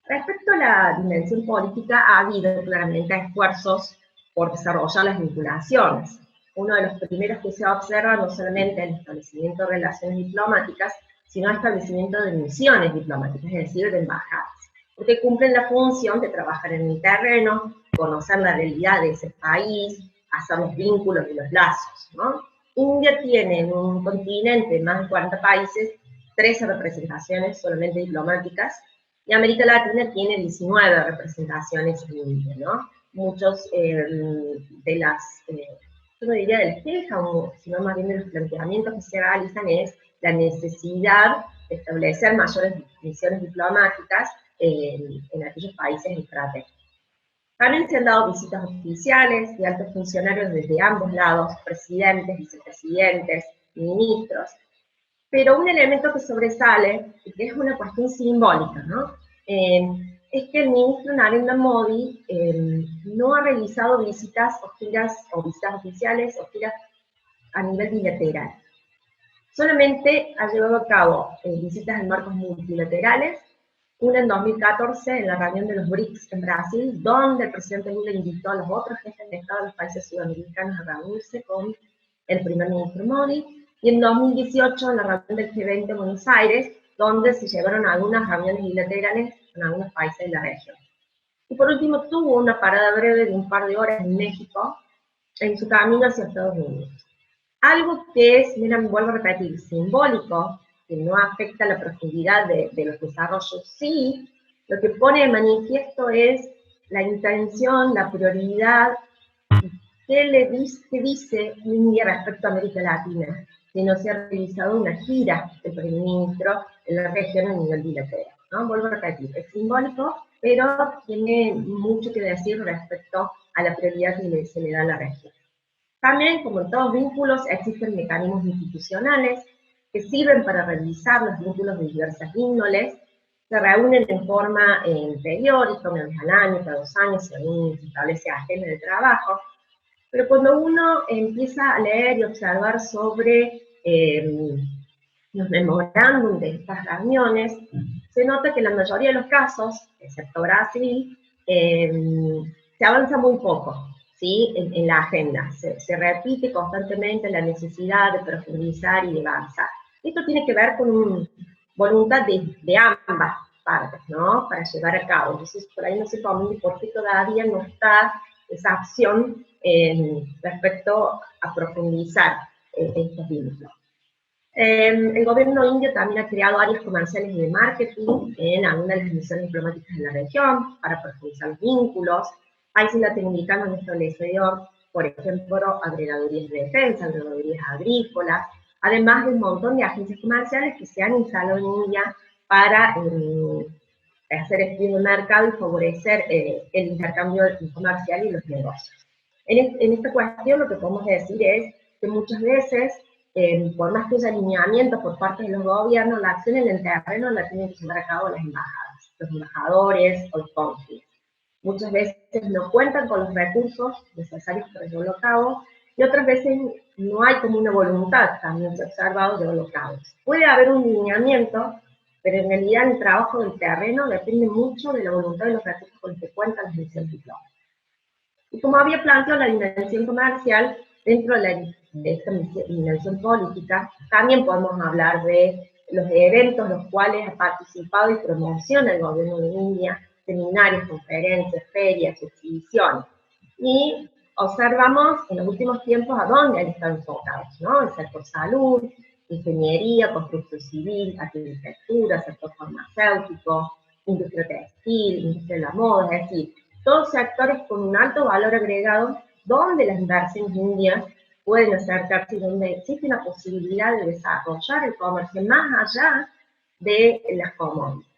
Respecto a la dimensión política, ha habido claramente esfuerzos por desarrollar las vinculaciones. Uno de los primeros que se observa no solamente el establecimiento de relaciones diplomáticas, sino el establecimiento de misiones diplomáticas, es decir, de embajadas, porque cumplen la función de trabajar en el terreno, conocer la realidad de ese país, hacer los vínculos y los lazos, ¿no? India tiene en un continente de más de 40 países, 13 representaciones solamente diplomáticas, y América Latina tiene 19 representaciones en India, ¿no? Muchos de las, yo no diría de las quejas, sino más bien de los planteamientos que se realizan es la necesidad de establecer mayores misiones diplomáticas en aquellos países estratégicos. También se han dado visitas oficiales de altos funcionarios desde ambos lados, presidentes, vicepresidentes, ministros, pero un elemento que sobresale, y que es una cuestión simbólica, ¿no? Es que el ministro Narendra Modi no ha realizado visitas o giras, o visitas oficiales o giras a nivel bilateral. Solamente ha llevado a cabo visitas en marcos multilaterales, una en 2014 en la reunión de los BRICS en Brasil, donde el presidente Lula invitó a los otros jefes de Estado de los países sudamericanos a reunirse con el primer ministro Modi, y en 2018 en la reunión del G20 en Buenos Aires, donde se llevaron algunas reuniones bilaterales con algunos países de la región. Y por último tuvo una parada breve de un par de horas en México, en su camino hacia Estados Unidos. Algo que es, mira, vuelvo a repetir, simbólico, que no afecta la profundidad de los desarrollos, sí, lo que pone de manifiesto es la intención, la prioridad, qué dice India respecto a América Latina, que no se ha realizado una gira del primer ministro en la región a nivel bilateral, ¿no? Vuelvo a repetir, es simbólico, pero tiene mucho que decir respecto a la prioridad que se le da a la región. También, como en todos vínculos, existen mecanismos institucionales que sirven para revisar los vínculos de diversas índoles, se reúnen en forma periódica, una vez al año, cada 2 años, según se establece agenda de trabajo, pero cuando uno empieza a leer y observar sobre los memorándum de estas reuniones, se nota que en la mayoría de los casos, excepto Brasil, se avanza muy poco, ¿sí? En la agenda. Se repite constantemente la necesidad de profundizar y de avanzar. Esto tiene que ver con voluntad de ambas partes, ¿no? Para llevar a cabo. Entonces, por ahí no se comprende por qué todavía no está esa acción respecto a profundizar estos vínculos. El gobierno indio también ha creado áreas comerciales y de marketing en algunas de las misiones diplomáticas de la región para profundizar los vínculos. Países latinoamericanos han establecido, por ejemplo, agregadurías de defensa, agregadurías agrícolas, además de un montón de agencias comerciales que se han instalado en India para hacer estudio de mercado y favorecer el intercambio comercial y los negocios. En esta cuestión lo que podemos decir es que muchas veces, por más que haya alineamientos por parte de los gobiernos, la acción en el terreno la tienen que llevar a cabo las embajadas, los embajadores o los cónsules. Muchas veces no cuentan con los recursos necesarios para llevarlo a cabo, y otras veces no hay como una voluntad, también se ha observado, de llevarlo a cabo. Puede haber un lineamiento, pero en realidad el trabajo del terreno depende mucho de la voluntad de los recursos con los que cuentan las misiones diplomáticas. Y como había planteado la dimensión comercial, dentro de esta dimensión política, también podemos hablar de los eventos los cuales ha participado y promociona el gobierno de India, seminarios, conferencias, ferias, exhibiciones. Y observamos en los últimos tiempos a dónde han estado enfocados, ¿no? El sector salud, ingeniería, construcción civil, arquitectura, sector farmacéutico, industria textil, industria de la moda, es decir, todos sectores con un alto valor agregado, donde las inversiones indias pueden acercarse y donde existe una posibilidad de desarrollar el comercio más allá de las commodities.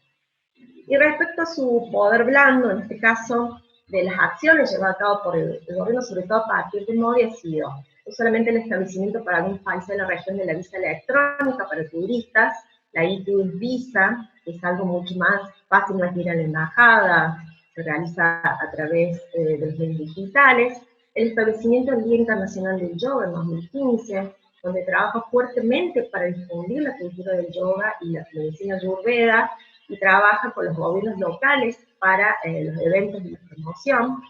Y respecto a su poder blando, en este caso, de las acciones llevadas a cabo por el gobierno, sobre todo a partir de Modi, ha sido no solamente el establecimiento para algunos países de la región de la visa electrónica para turistas, la e-tourist visa, que es algo mucho más fácil, no hay que ir a la embajada, se realiza a través de los medios digitales, el establecimiento del Día Internacional del Yoga en 2015, donde trabaja fuertemente para difundir la cultura del yoga y la medicina ayurveda, y trabaja con los gobiernos locales para los eventos y la promoción.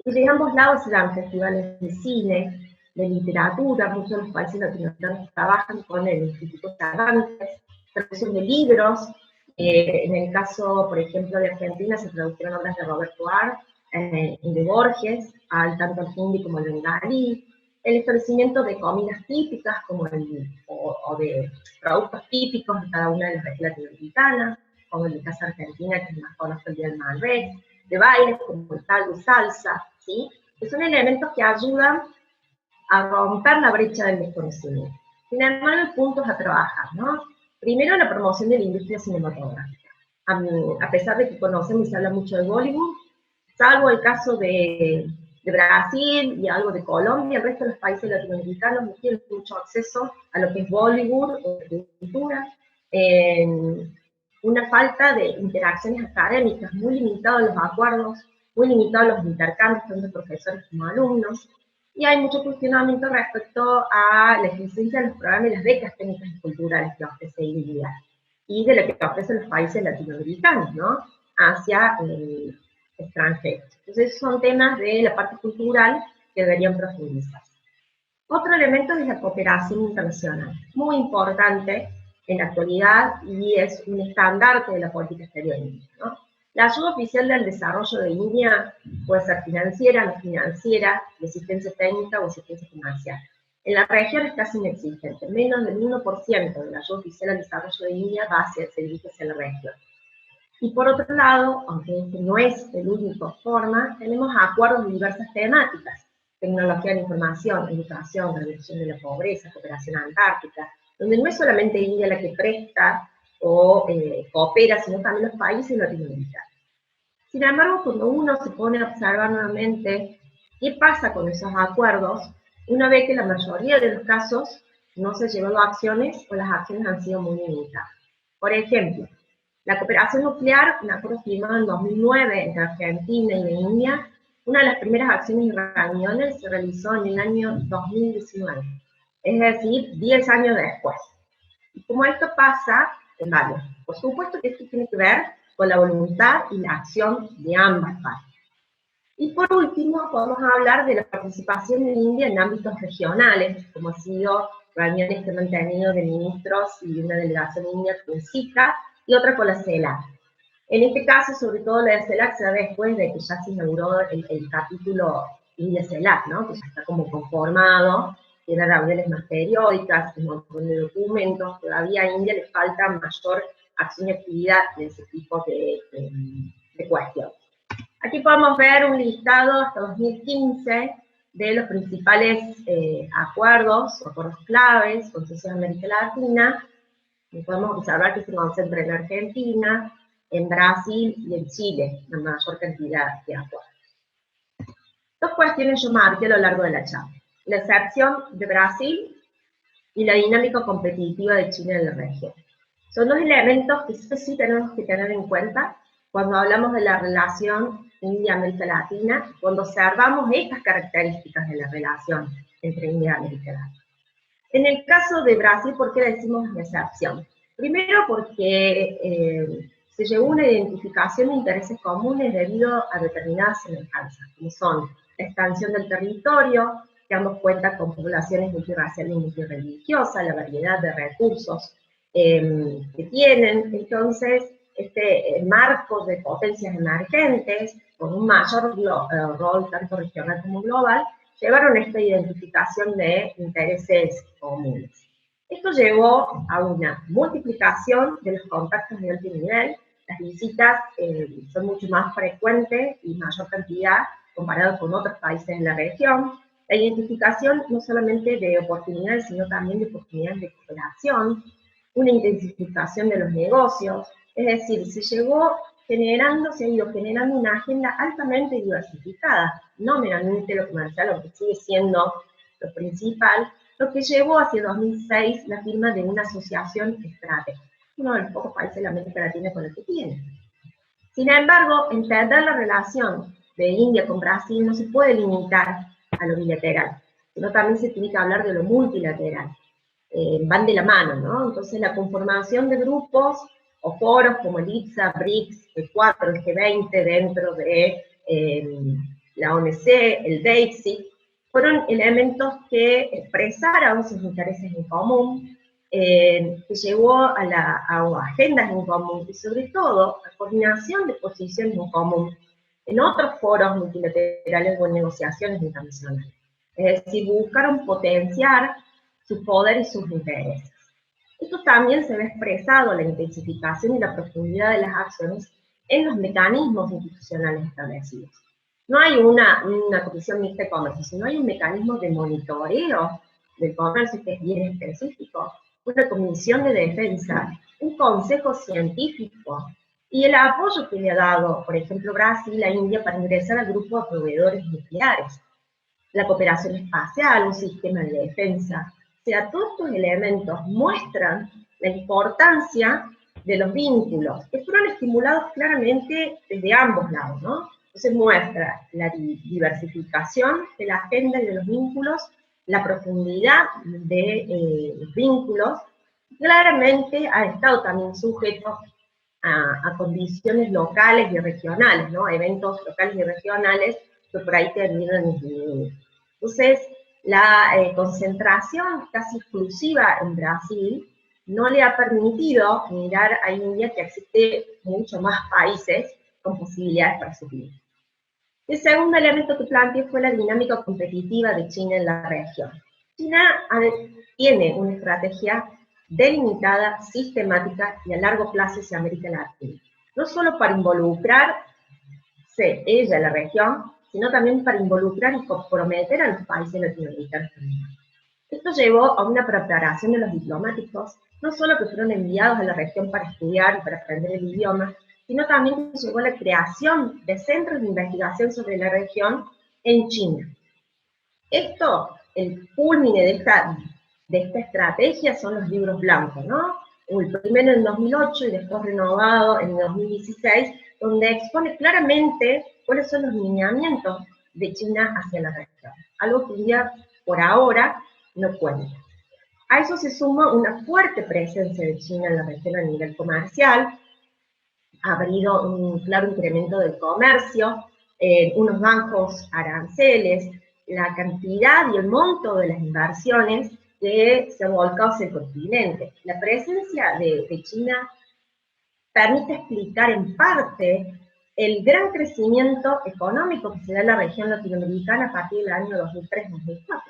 Y de ambos lados se dan festivales de cine, de literatura, muchos de los países latinoamericanos trabajan con el Instituto Cervantes, traducción de libros, en el caso, por ejemplo, de Argentina se tradujeron obras de Roberto Ar, de Borges, tanto al hindi como al bengalí, el establecimiento de comidas típicas o de productos típicos de cada una de las regiones latinoamericanas, como en el caso de Argentina, que es más conocido el Día del Malbec, de bailes como el tango y salsa, ¿sí? Que son elementos que ayudan a romper la brecha del desconocimiento. Sin embargo, hay puntos a trabajar, ¿no? Primero, la promoción de la industria cinematográfica. A pesar de que conocemos y se habla mucho de Bollywood, salvo el caso de Brasil y algo de Colombia, el resto de los países latinoamericanos no tienen mucho acceso a lo que es Bollywood o cultura. Una falta de interacciones académicas, muy limitados los acuerdos, muy limitados los intercambios tanto de profesores como alumnos, y hay mucho cuestionamiento respecto a la existencia de los programas y las becas técnicas y culturales que ofrece IDEA, y de lo que ofrecen los países latinoamericanos, ¿no?, hacia extranjeros. Entonces son temas de la parte cultural que deberían profundizarse. Otro elemento es la cooperación internacional, muy importante en la actualidad y es un estandarte de la política exterior india, ¿no? La ayuda oficial del desarrollo de India puede ser financiera, no financiera, de asistencia técnica o asistencia comercial. En la región es casi inexistente, menos del 1% de la ayuda oficial al desarrollo de India se dirige hacia la región. Y por otro lado, aunque este no es el único forma, tenemos acuerdos de diversas temáticas: tecnología de la información, educación, reducción de la pobreza, cooperación antártica, donde no es solamente India la que presta o coopera, sino también los países latinoamericanos. Sin embargo, cuando uno se pone a observar nuevamente qué pasa con esos acuerdos, uno ve que la mayoría de los casos no se llevan a acciones o las acciones han sido muy limitadas. Por ejemplo, la cooperación nuclear, un acuerdo firmado en 2009 entre Argentina y la India, una de las primeras acciones y reuniones se realizó en el año 2019, es decir, 10 años después. Y como esto pasa, vale, por supuesto que esto tiene que ver con la voluntad y la acción de ambas partes. Y por último, podemos hablar de la participación de India en ámbitos regionales, como ha sido reuniones que han mantenido de ministros y una delegación india con SICA, y otra con la CELAC. En este caso, sobre todo la de CELAC se da después de que ya se inauguró el capítulo India-CELAC, ¿no?, que ya está como conformado, tiene reuniones más periódicas, un montón de documentos. Todavía a India le falta mayor acción y actividad de ese tipo de cuestiones. Aquí podemos ver un listado hasta 2015 de los principales acuerdos claves con socios de América Latina, y podemos observar que se concentra en Argentina, en Brasil y en Chile, la mayor cantidad de acuerdos. Dos cuestiones yo marqué a lo largo de la charla: la excepción de Brasil y la dinámica competitiva de Chile en la región. Son dos elementos que sí tenemos que tener en cuenta cuando hablamos de la relación India-América Latina, cuando observamos estas características de la relación entre India y América Latina. En el caso de Brasil, ¿por qué le decimos la excepción? Primero porque se llegó a una identificación de intereses comunes debido a determinadas semejanzas, como son la expansión del territorio, que ambos cuentan con poblaciones multirraciales y multirreligiosas, la variedad de recursos que tienen. Entonces, este marco de potencias emergentes, con un mayor rol tanto regional como global, llevaron a esta identificación de intereses comunes. Esto llevó a una multiplicación de los contactos de alto nivel. Las visitas son mucho más frecuentes y mayor cantidad comparado con otros países de la región. La identificación no solamente de oportunidades, sino también de oportunidades de cooperación, una intensificación de los negocios. Es decir, se llegó se ha ido generando una agenda altamente diversificada, no meramente lo comercial, aunque sigue siendo lo principal, lo que llevó hacia 2006 la firma de una asociación estratégica, uno de los pocos países de la América Latina con el que tiene. Sin embargo, entender la relación de India con Brasil no se puede limitar a lo bilateral, sino también se tiene que hablar de lo multilateral. Van de la mano, ¿no? Entonces la conformación de grupos o foros como el IPSA, BRICS, el 4, el G20 dentro de la OMC, el DEICSI, fueron elementos que expresaron sus intereses en común, que llevó a agendas en común y sobre todo a coordinación de posiciones en común en otros foros multilaterales o en negociaciones internacionales. Es decir, buscaron potenciar su poder y sus intereses. Esto también se ve expresado en la intensificación y la profundidad de las acciones en los mecanismos institucionales establecidos. No hay una comisión mixta de comercio, sino hay un mecanismo de monitoreo del comercio que es bien específico, una comisión de defensa, un consejo científico, y el apoyo que le ha dado, por ejemplo, Brasil a India para ingresar al grupo de proveedores nucleares, la cooperación espacial, un sistema de defensa. O sea, todos estos elementos muestran la importancia de los vínculos, que fueron estimulados claramente desde ambos lados, ¿no? Entonces muestra la diversificación de la agenda y de los vínculos, la profundidad de los vínculos, claramente ha estado también sujeto a condiciones locales y regionales, ¿no? Eventos locales y regionales que por ahí terminan disminuyendo. Entonces, la concentración casi exclusiva en Brasil no le ha permitido mirar a India, que existe muchos más países con posibilidades para subir. El segundo elemento que planteé fue la dinámica competitiva de China en la región. China tiene una estrategia delimitada, sistemática y a largo plazo hacia América Latina. No solo para involucrarse ella en la región, sino también para involucrar y comprometer a los países latinoamericanos también. Esto llevó a una preparación de los diplomáticos, no solo que fueron enviados a la región para estudiar y para aprender el idioma, sino también que llevó a la creación de centros de investigación sobre la región en China. Esto, el culmine de esta estrategia son los libros blancos, ¿no? El primero en 2008 y después renovado en 2016, donde expone claramente cuáles son los lineamientos de China hacia la región, algo que India por ahora no cuenta. A eso se suma una fuerte presencia de China en la región a nivel comercial, ha habido un claro incremento del comercio, unos bajos aranceles, la cantidad y el monto de las inversiones que se han volcado hacia el continente. La presencia de China permite explicar en parte el gran crecimiento económico que se da en la región latinoamericana a partir del año 2003-2004.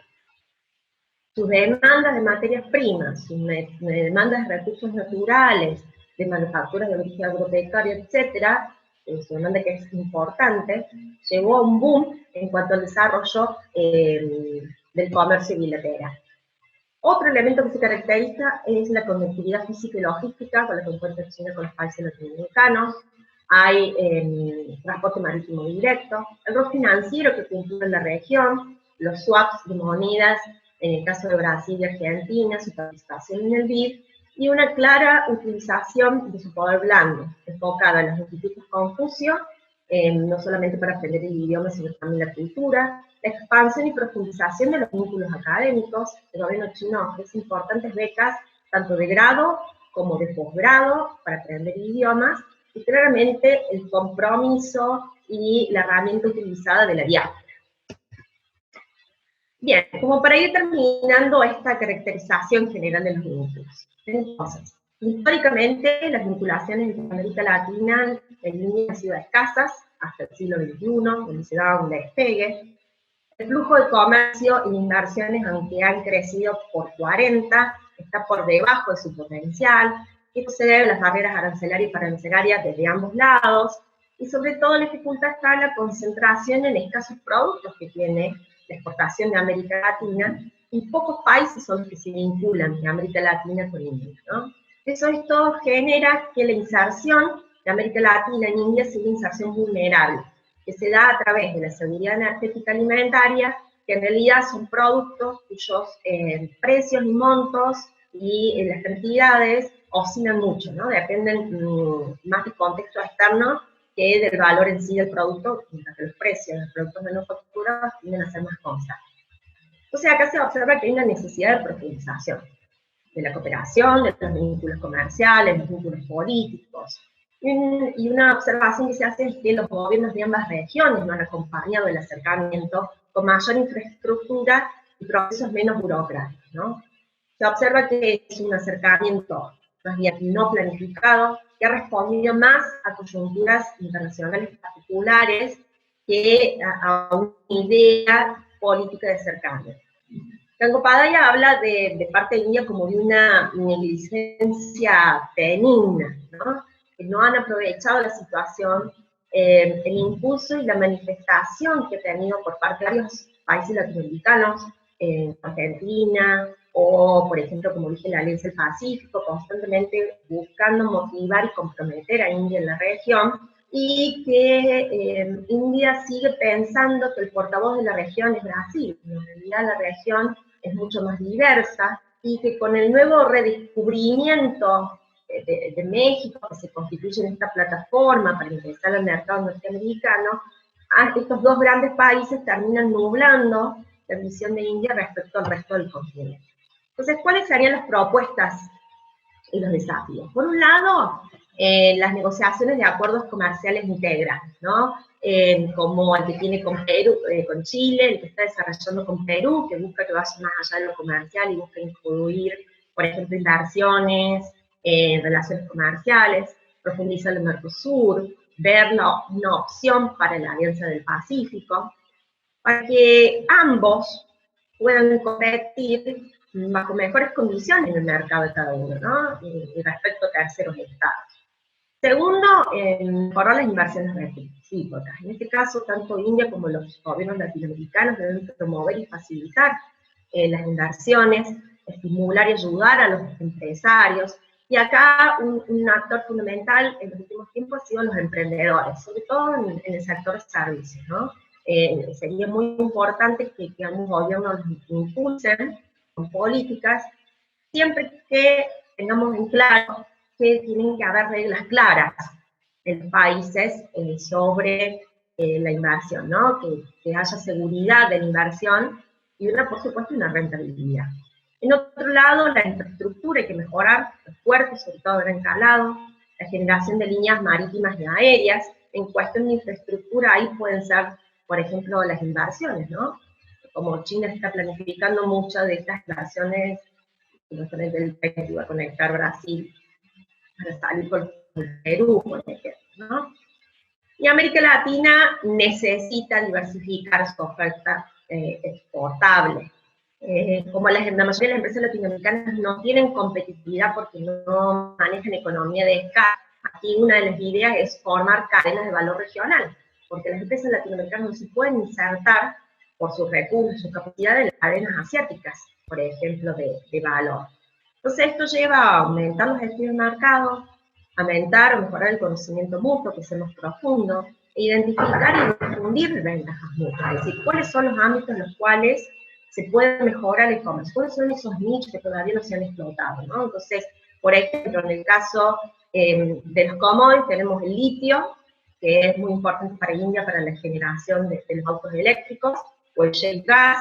Sus demandas de materias primas, sus demandas de recursos naturales, de manufacturas de origen agropecuario, etcétera, su demanda que es importante, llevó a un boom en cuanto al desarrollo del comercio bilateral. Otro elemento que se caracteriza es la conectividad física y logística con la que encuentra China con los países latinoamericanos. Hay transporte marítimo directo, el rol financiero que cumple en la región, los swaps de monedas, en el caso de Brasil y Argentina, su participación en el BID, y una clara utilización de su poder blando, enfocada en los institutos Confucio, no solamente para aprender el idioma, sino también la cultura, la expansión y profundización de los vínculos académicos. El gobierno chino ofrece importantes becas, tanto de grado como de posgrado, para aprender idiomas, y claramente el compromiso y la herramienta utilizada de la diáspora. Bien, como para ir terminando esta caracterización general de los vínculos. Entonces, históricamente las vinculaciones entre América Latina en India han sido escasas hasta el siglo XXI, donde se daba un despegue. El flujo de comercio y inversiones, aunque han crecido por 40, está por debajo de su potencial. Esto se debe a las barreras arancelarias y parancelarias desde ambos lados, y sobre todo la dificultad está en la concentración en escasos productos que tiene la exportación de América Latina, y pocos países son los que se vinculan de América Latina con India, ¿no? Eso esto genera que la inserción de América Latina en India sigue inserción vulnerable, que se da a través de la seguridad energética alimentaria, que en realidad son productos cuyos precios y montos y las cantidades oscilan mucho, ¿no? Dependen más del contexto externo que del valor en sí del producto, mientras que los precios de los productos manufacturados tienden a ser más constantes. Entonces acá se observa que hay una necesidad de profundización de la cooperación, de los vínculos comerciales, los vínculos políticos. Y una observación que se hace es que los gobiernos de ambas regiones no han acompañado el acercamiento con mayor infraestructura y procesos menos burocráticos, ¿no? Se observa que es un acercamiento más bien no planificado, que ha respondido más a coyunturas internacionales particulares que a una idea política de acercamiento. Gangopadaya habla de parte de India como de una negligencia benigna, ¿no? Que no han aprovechado la situación, el impulso y la manifestación que ha tenido por parte de varios países latinoamericanos, Argentina, o por ejemplo, como dije, la Alianza del Pacífico, constantemente buscando motivar y comprometer a India en la región, y que India sigue pensando que el portavoz de la región es Brasil. En realidad la región es mucho más diversa, y que con el nuevo redescubrimiento de México, que se constituye en esta plataforma para ingresar al mercado norteamericano, estos dos grandes países terminan nublando la visión de India respecto al resto del continente. Entonces, ¿cuáles serían las propuestas y los desafíos? Por un lado, las negociaciones de acuerdos comerciales integrales, ¿no? Como el que tiene con Perú, con Chile, el que está desarrollando con Perú, que busca que vaya más allá de lo comercial y busca incluir, por ejemplo, inversiones, relaciones comerciales, profundizar el Mercosur, ver una opción para la Alianza del Pacífico, para que ambos puedan competir bajo mejores condiciones en el mercado de cada uno, ¿no? Y respecto a terceros estados. Segundo, mejorar las inversiones recíprocas. En este caso, tanto India como los gobiernos latinoamericanos deben promover y facilitar las inversiones, estimular y ayudar a los empresarios. Y acá un actor fundamental en los últimos tiempos ha sido los emprendedores, sobre todo en el sector de servicios, ¿no? Sería muy importante que ambos gobiernos los impulsen con políticas, siempre que tengamos en claro que tienen que haber reglas claras en países sobre la inversión, ¿no? Que haya seguridad de la inversión y, por supuesto, una rentabilidad. En otro lado, la infraestructura hay que mejorar, los puertos, sobre todo gran calado, la generación de líneas marítimas y aéreas. En cuestión de infraestructura, ahí pueden ser, por ejemplo, las inversiones, ¿no? Como China está planificando muchas de estas inversiones, justamente el país que iba a conectar Brasil para salir por Perú, por ejemplo, ¿no? Y América Latina necesita diversificar su oferta exportable. Como la mayoría de las empresas latinoamericanas no tienen competitividad porque no manejan economía de escala, aquí una de las ideas es formar cadenas de valor regional, porque las empresas latinoamericanas no se pueden insertar por sus recursos, su capacidad de las cadenas asiáticas, por ejemplo, de valor. Entonces esto lleva a aumentar los estudios de mercado, aumentar o mejorar el conocimiento mutuo, que sea más profundo, e identificar y difundir ventajas mutuas, es decir, cuáles son los ámbitos en los cuales se puede mejorar el e-commerce, cuáles son esos nichos que todavía no se han explotado, ¿no? Entonces, por ejemplo, en el caso de los commodities tenemos el litio, que es muy importante para India para la generación de los autos eléctricos, o el shale gas.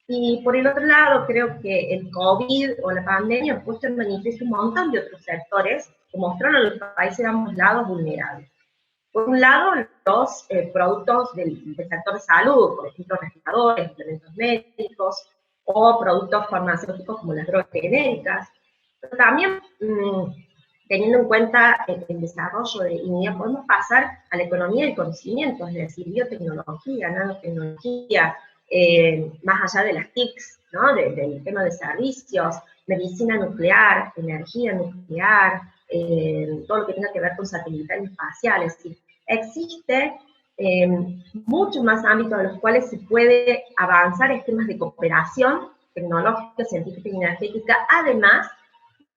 Y por el otro lado, creo que el COVID o la pandemia ha puesto en manifiesto un montón de otros sectores que mostraron a los países de ambos lados vulnerables. Por un lado, los productos del sector de salud, por ejemplo, respiradores, implementos médicos, o productos farmacéuticos como las drogas genéricas. Pero también, teniendo en cuenta el desarrollo de India, podemos pasar a la economía del conocimiento, es decir, biotecnología, nanotecnología, más allá de las TICs, ¿no? Del tema de servicios, medicina nuclear, energía nuclear, todo lo que tenga que ver con satelital y espacial. Es decir, existe muchos más ámbitos en los cuales se puede avanzar esquemas de cooperación tecnológica, científica y energética, además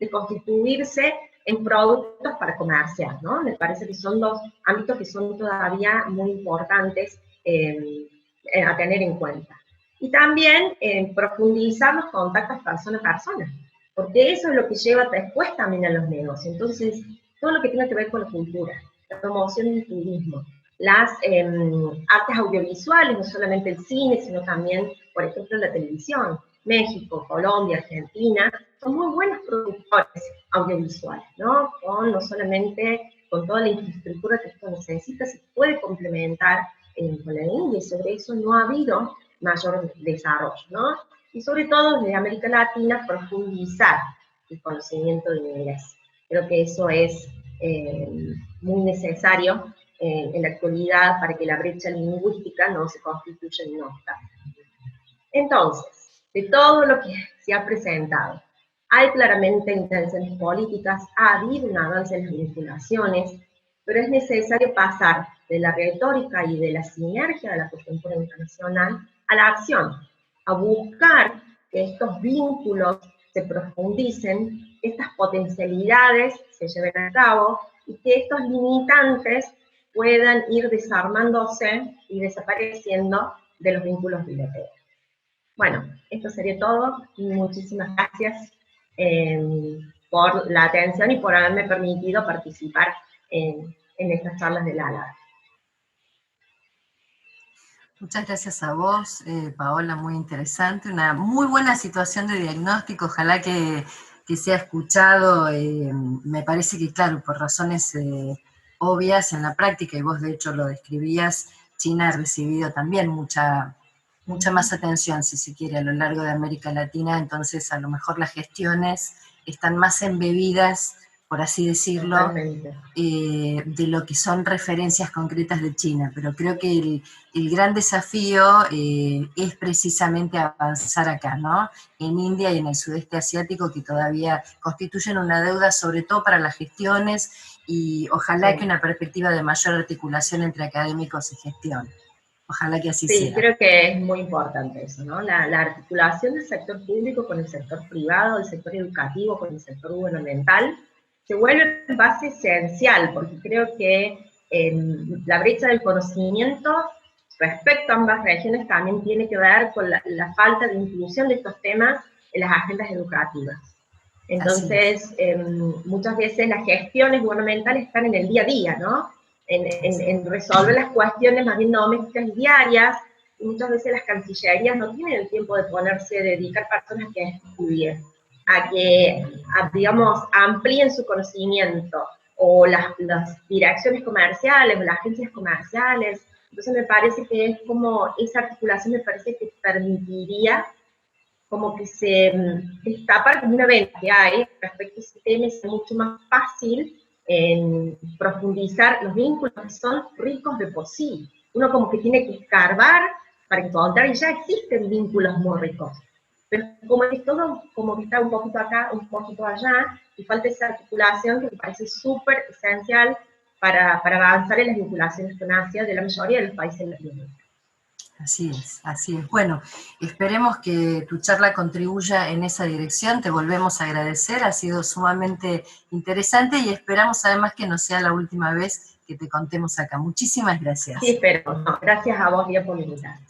de constituirse en productos para comerciar, ¿no? Me parece que son dos ámbitos que son todavía muy importantes a tener en cuenta. Y también profundizar los contactos persona a persona, porque eso es lo que lleva después también a los negocios. Entonces, todo lo que tiene que ver con la cultura, la promoción del turismo, las artes audiovisuales, no solamente el cine, sino también, por ejemplo, la televisión. México, Colombia, Argentina, son muy buenos productores audiovisuales, ¿no? No solamente con toda la infraestructura que esto necesita, se puede complementar con la India, y sobre eso no ha habido mayor desarrollo, ¿no? Y sobre todo desde América Latina, profundizar el conocimiento del inglés. Creo que eso es muy necesario en la actualidad para que la brecha lingüística no se constituya en un obstáculo. Entonces, de todo lo que se ha presentado, hay claramente intenciones políticas, ha habido un avance en las vinculaciones, pero es necesario pasar de la retórica y de la sinergia de la coyuntura internacional a la acción, a buscar que estos vínculos se profundicen, estas potencialidades se lleven a cabo y que estos limitantes puedan ir desarmándose y desapareciendo de los vínculos bilaterales. Bueno, esto sería todo. Muchísimas gracias por la atención y por haberme permitido participar en estas charlas de ALAD. Muchas gracias a vos, Paola, muy interesante, una muy buena situación de diagnóstico, ojalá que sea escuchado. Me parece que, claro, por razones obvias en la práctica, y vos de hecho lo describías, China ha recibido también mucha más atención, si se quiere, a lo largo de América Latina, entonces a lo mejor las gestiones están más embebidas, por así decirlo, de lo que son referencias concretas de China, pero creo que el gran desafío es precisamente avanzar acá, ¿no? En India y en el sudeste asiático, que todavía constituyen una deuda, sobre todo para las gestiones, y ojalá que una perspectiva de mayor articulación entre académicos y gestión. Ojalá que así sea. Sí, creo que es muy importante eso, ¿no? La articulación del sector público con el sector privado, del sector educativo con el sector gubernamental, se vuelve base esencial, porque creo que la brecha del conocimiento respecto a ambas regiones también tiene que ver con la falta de inclusión de estos temas en las agendas educativas. Entonces, muchas veces las gestiones gubernamentales están en el día a día, ¿no? En resolver las cuestiones más bien domésticas y diarias, y muchas veces las cancillerías no tienen el tiempo de ponerse, de dedicar personas que estudien, a que, digamos, amplíen su conocimiento, o las direcciones comerciales, o las agencias comerciales. Entonces me parece que es como, esa articulación me parece que permitiría como que se destapar como una venta que hay respecto a ese tema, es mucho más fácil en profundizar los vínculos que son ricos de por sí. Uno como que tiene que escarbar para encontrar, y ya existen vínculos muy ricos. Pero como es todo, como que está un poquito acá, un poquito allá, y falta esa articulación que me parece súper esencial para avanzar en las vinculaciones con Asia de la mayoría de los países latinoamericanos. Así es, así es. Bueno, esperemos que tu charla contribuya en esa dirección, te volvemos a agradecer, ha sido sumamente interesante y esperamos además que no sea la última vez que te contemos acá. Muchísimas gracias. Sí, espero. No, gracias a vos, Lía, por invitarme.